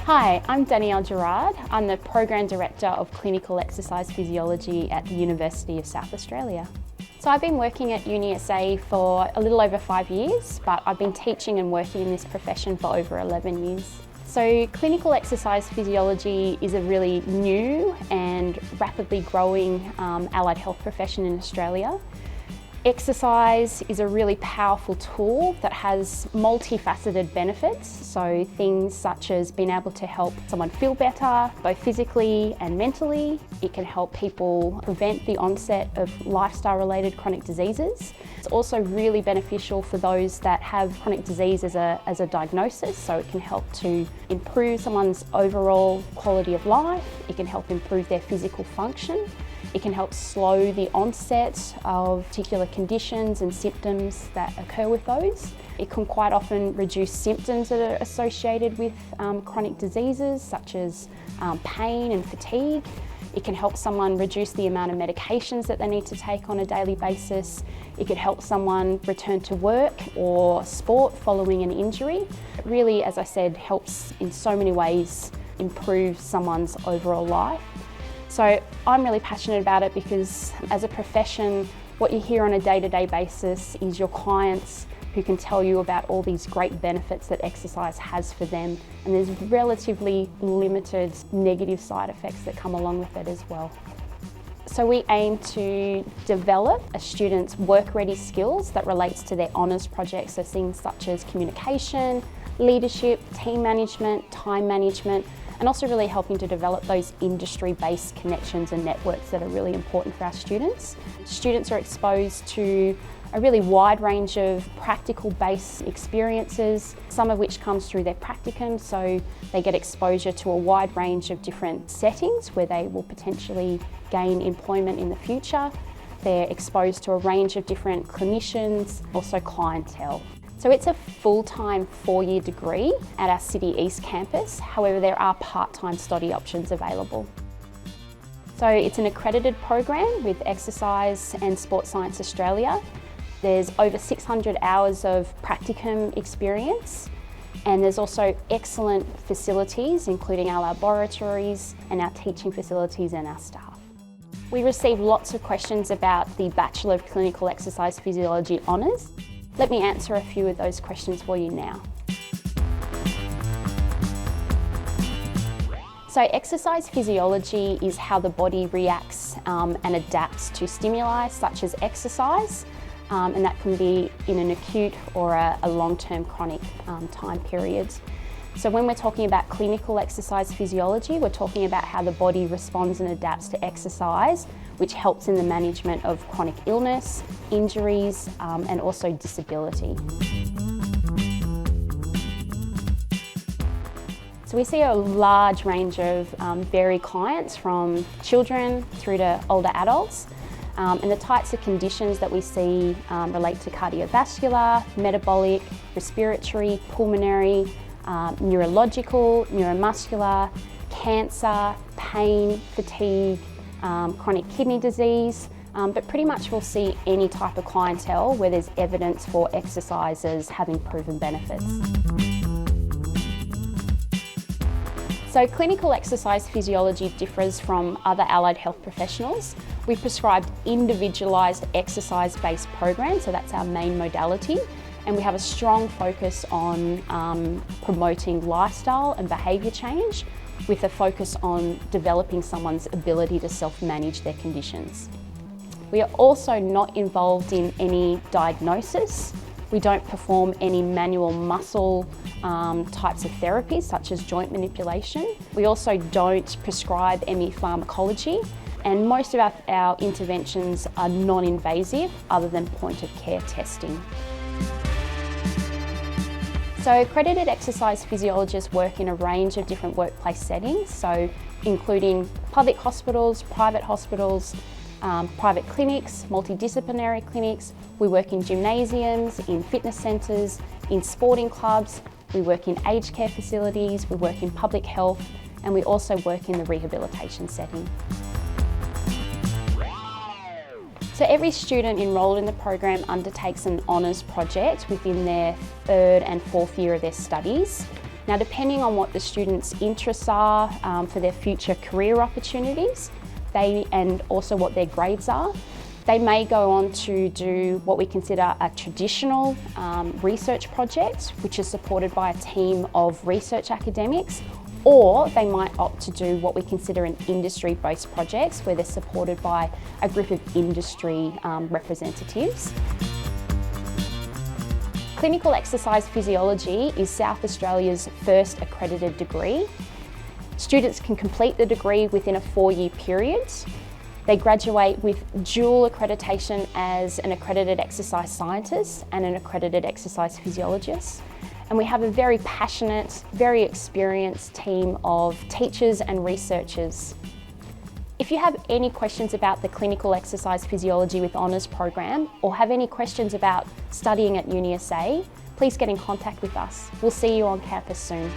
Hi, I'm Danielle Gerard. I'm the Program Director of Clinical Exercise Physiology at the University of South Australia. So I've been working at UniSA for a little over 5 years, but I've been teaching and working in this profession for over 11 years. So clinical exercise physiology is a really new and rapidly growing allied health profession in Australia. Exercise is a really powerful tool that has multifaceted benefits. So things such as being able to help someone feel better, both physically and mentally. It can help people prevent the onset of lifestyle-related chronic diseases. It's also really beneficial for those that have chronic disease as a diagnosis. So it can help to improve someone's overall quality of life. It can help improve their physical function. It can help slow the onset of particular conditions and symptoms that occur with those. It can quite often reduce symptoms that are associated with chronic diseases such as pain and fatigue. It can help someone reduce the amount of medications that they need to take on a daily basis. It could help someone return to work or sport following an injury. It really, as I said, helps in so many ways improve someone's overall life. So I'm really passionate about it because as a profession, what you hear on a day-to-day basis is your clients who can tell you about all these great benefits that exercise has for them, and there's relatively limited negative side effects that come along with it as well. So we aim to develop a student's work-ready skills that relates to their honours projects, so things such as communication, leadership, team management, time management, and also really helping to develop those industry-based connections and networks that are really important for our students. Students are exposed to a really wide range of practical-based experiences, some of which comes through their practicum, so they get exposure to a wide range of different settings where they will potentially gain employment in the future. They're exposed to a range of different clinicians, also clientele. So it's a full-time 4-year degree at our City East campus. However, there are part-time study options available. So it's an accredited program with Exercise and Sports Science Australia. There's over 600 hours of practicum experience, and there's also excellent facilities, including our laboratories and our teaching facilities and our staff. We receive lots of questions about the Bachelor of Clinical Exercise Physiology honours. Let me answer a few of those questions for you now. So exercise physiology is how the body reacts and adapts to stimuli such as exercise, and that can be in an acute or a long-term chronic time period. So when we're talking about clinical exercise physiology, we're talking about how the body responds and adapts to exercise, which helps in the management of chronic illness, injuries, and also disability. So we see a large range of varied clients, from children through to older adults. And the types of conditions that we see relate to cardiovascular, metabolic, respiratory, pulmonary, neurological, neuromuscular, cancer, pain, fatigue, chronic kidney disease, but pretty much we'll see any type of clientele where there's evidence for exercises having proven benefits. So clinical exercise physiology differs from other allied health professionals. We prescribe individualised exercise-based programs, so that's our main modality. And we have a strong focus on promoting lifestyle and behaviour change, with a focus on developing someone's ability to self-manage their conditions. We are also not involved in any diagnosis. We don't perform any manual muscle types of therapies, such as joint manipulation. We also don't prescribe any pharmacology, and most of our interventions are non-invasive, other than point-of-care testing. So accredited exercise physiologists work in a range of different workplace settings, so including public hospitals, private clinics, multidisciplinary clinics. We work in gymnasiums, in fitness centres, in sporting clubs. We work in aged care facilities, we work in public health, and we also work in the rehabilitation setting. So every student enrolled in the program undertakes an honours project within their 3rd and 4th year of their studies. Now, depending on what the students' interests are for their future career opportunities, and also what their grades are, they may go on to do what we consider a traditional research project, which is supported by a team of research academics, or they might opt to do what we consider an industry-based projects, where they're supported by a group of industry representatives. Clinical Exercise Physiology is South Australia's first accredited degree. Students can complete the degree within a 4-year period. They graduate with dual accreditation as an accredited exercise scientist and an accredited exercise physiologist. And we have a very passionate, very experienced team of teachers and researchers. If you have any questions about the Clinical Exercise Physiology with Honours program, or have any questions about studying at UniSA, please get in contact with us. We'll see you on campus soon.